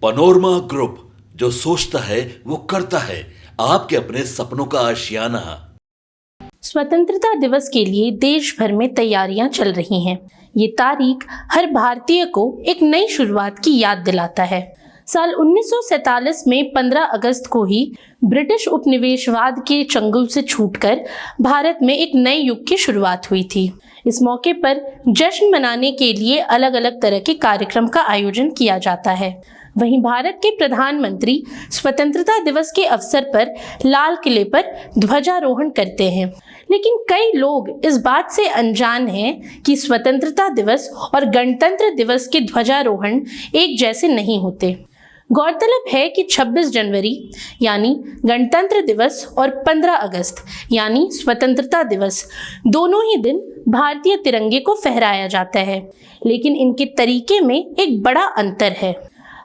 Panorama group, जो सोचता है वो करता है। आपके अपने सपनों का आशियाना। स्वतंत्रता दिवस के लिए देश भर में तैयारियां चल रही हैं। ये तारीख हर भारतीय को एक नई शुरुआत की याद दिलाता है। साल 1947 में 15 अगस्त को ही ब्रिटिश उपनिवेशवाद के चंगुल से छूटकर भारत में एक नए युग की शुरुआत हुई थी। इस मौके पर जश्न मनाने के लिए अलग अलग तरह के कार्यक्रम का आयोजन किया जाता है। वहीं भारत के प्रधानमंत्री स्वतंत्रता दिवस के अवसर पर लाल किले पर ध्वजारोहण करते हैं। लेकिन कई लोग इस बात से अनजान हैं कि स्वतंत्रता दिवस और गणतंत्र दिवस के ध्वजारोहण एक जैसे नहीं होते। गौरतलब है कि 26 जनवरी यानी गणतंत्र दिवस और 15 अगस्त यानी स्वतंत्रता दिवस दोनों ही दिन भारतीय तिरंगे को फहराया जाता है, लेकिन इनके तरीके में एक बड़ा अंतर है।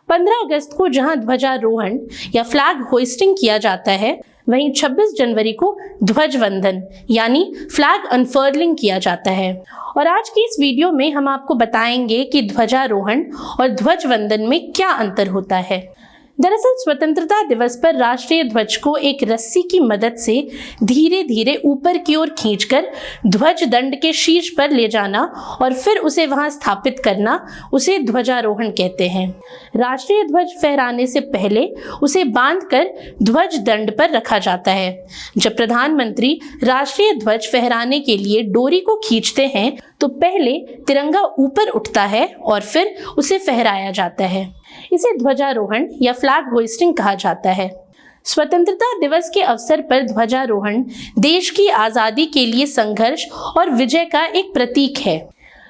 15 अगस्त को जहां ध्वजारोहण या फ्लैग होइस्टिंग किया जाता है, वहीं 26 जनवरी को ध्वज वंदन यानी फ्लैग अनफर्लिंग किया जाता है। और आज की इस वीडियो में हम आपको बताएंगे कि ध्वजारोहण और ध्वज वंदन में क्या अंतर होता है। दरअसल स्वतंत्रता दिवस पर राष्ट्रीय ध्वज को एक रस्सी की मदद से धीरे धीरे ऊपर की ओर खींचकर ध्वज दंड के शीर्ष पर ले जाना और फिर उसे वहां स्थापित करना, उसे ध्वजारोहण कहते हैं। राष्ट्रीय ध्वज फहराने से पहले उसे बांधकर ध्वज दंड पर रखा जाता है। जब प्रधानमंत्री राष्ट्रीय ध्वज फहराने के लिए डोरी को खींचते हैं तो पहले तिरंगा ऊपर उठता है और फिर उसे फहराया जाता है। इसे ध्वजारोहण या फ्लैग होइस्टिंग कहा जाता है। स्वतंत्रता दिवस के अवसर पर ध्वजारोहण देश की आजादी के लिए संघर्ष और विजय का एक प्रतीक है।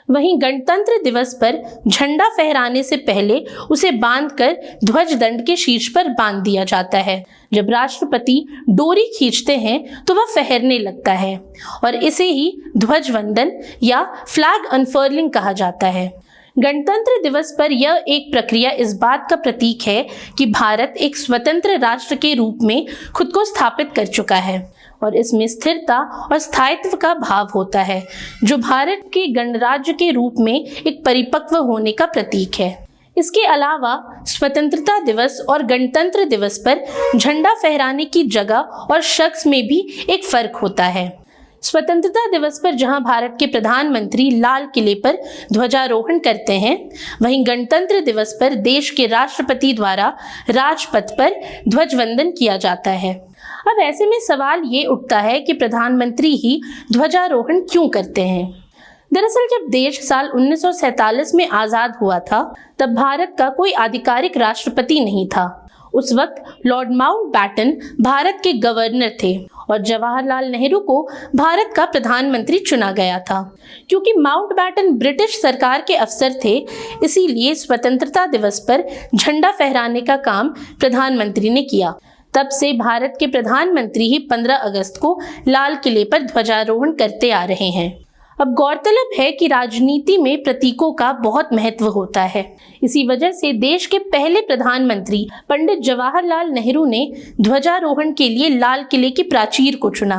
वहीं गणतंत्र दिवस पर झंडा फहराने से पहले उसे बांधकर ध्वज दंड के शीर्ष पर बांध दिया जाता है। जब राष्ट्रपति डोरी खींचते हैं तो वह फहरने लगता है और इसे ही ध्वज वंदन या फ्लैग अनफर्लिंग कहा जाता है। गणतंत्र दिवस पर यह एक प्रक्रिया इस बात का प्रतीक है कि भारत एक स्वतंत्र राष्ट्र के रूप में खुद को स्थापित कर चुका है और इसमें स्थिरता और स्थायित्व का भाव होता है, जो भारत के गणराज्य के रूप में एक परिपक्व होने का प्रतीक है। इसके अलावा स्वतंत्रता दिवस और गणतंत्र दिवस पर झंडा फहराने की जगह और शख्स में भी एक फर्क होता है। स्वतंत्रता दिवस पर जहां भारत के प्रधानमंत्री लाल किले पर ध्वजारोहण करते हैं, वहीं गणतंत्र दिवस पर देश के राष्ट्रपति द्वारा राजपथ पर ध्वजवंदन किया जाता है। अब ऐसे में सवाल ये उठता है कि प्रधानमंत्री ही ध्वजारोहण क्यों करते हैं। दरअसल जब देश साल 1947 में आजाद हुआ था, तब भारत का कोई आधिकारिक राष्ट्रपति नहीं था। उस वक्त लॉर्ड माउंटबैटन भारत के गवर्नर थे और जवाहरलाल नेहरू को भारत का प्रधानमंत्री चुना गया था। क्योंकि माउंटबैटन ब्रिटिश सरकार के अफसर थे, इसीलिए स्वतंत्रता दिवस पर झंडा फहराने का काम प्रधानमंत्री ने किया। तब से भारत के प्रधानमंत्री ही 15 अगस्त को लाल किले पर ध्वजारोहण करते आ रहे हैं। अब गौरतलब है कि राजनीति में प्रतीकों का बहुत महत्व होता है। इसी वजह से देश के पहले प्रधानमंत्री पंडित जवाहरलाल नेहरू ने ध्वजारोहण के लिए लाल किले की प्राचीर को चुना।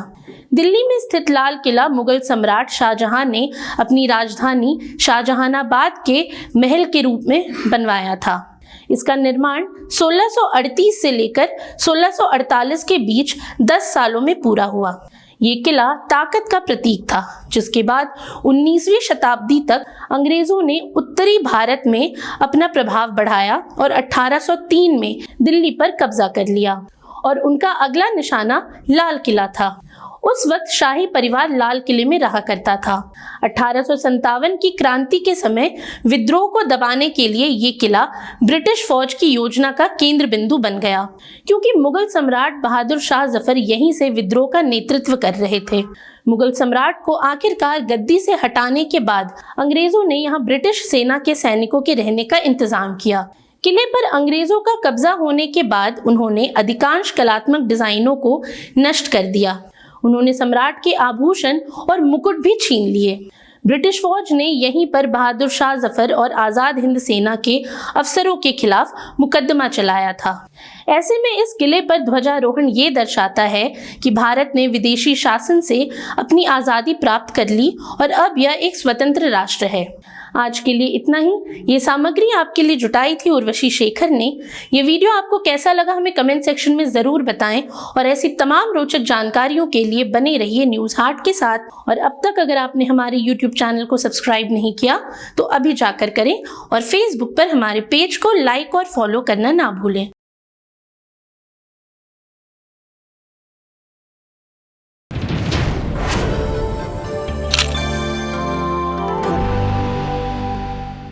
दिल्ली में स्थित लाल किला मुगल सम्राट शाहजहां ने अपनी राजधानी शाहजहानाबाद के महल के रूप में बनवाया था। इसका निर्माण 1638 से लेकर 1648 के बीच 10 सालों में पूरा हुआ। ये किला ताकत का प्रतीक था, जिसके बाद 19वीं शताब्दी तक अंग्रेजों ने उत्तरी भारत में अपना प्रभाव बढ़ाया और 1803 में दिल्ली पर कब्जा कर लिया और उनका अगला निशाना लाल किला था। उस वक्त शाही परिवार लाल किले में रहा करता था। 1857 की क्रांति के समय विद्रोह को दबाने के लिए ये किला ब्रिटिश फौज की योजना का केंद्र बिंदु बन गया, क्योंकि मुगल सम्राट बहादुर शाह जफर यहीं से विद्रोह का नेतृत्व कर रहे थे। मुगल सम्राट को आखिरकार गद्दी से हटाने के बाद अंग्रेजों ने यहाँ ब्रिटिश सेना के सैनिकों के रहने का इंतजाम किया। किले पर अंग्रेजों का कब्जा होने के बाद उन्होंने अधिकांश कलात्मक डिजाइनों को नष्ट कर दिया। उन्होंने सम्राट के आभूषण और मुकुट भी छीन लिए। ब्रिटिश फौज ने यहीं पर बहादुर शाह जफर और आजाद हिंद सेना के अफसरों के खिलाफ मुकदमा चलाया था। ऐसे में इस किले पर ध्वजारोहण ये दर्शाता है कि भारत ने विदेशी शासन से अपनी आज़ादी प्राप्त कर ली और अब यह एक स्वतंत्र राष्ट्र है। आज के लिए इतना ही। ये सामग्री आपके लिए जुटाई थी उर्वशी शेखर ने। ये वीडियो आपको कैसा लगा हमें कमेंट सेक्शन में जरूर बताएं और ऐसी तमाम रोचक जानकारियों के लिए बने रहिए न्यूज हाट के साथ। और अब तक अगर आपने हमारे YouTube चैनल को सब्सक्राइब नहीं किया तो अभी जाकर करें और Facebook पर हमारे पेज को लाइक और फॉलो करना ना भूलें।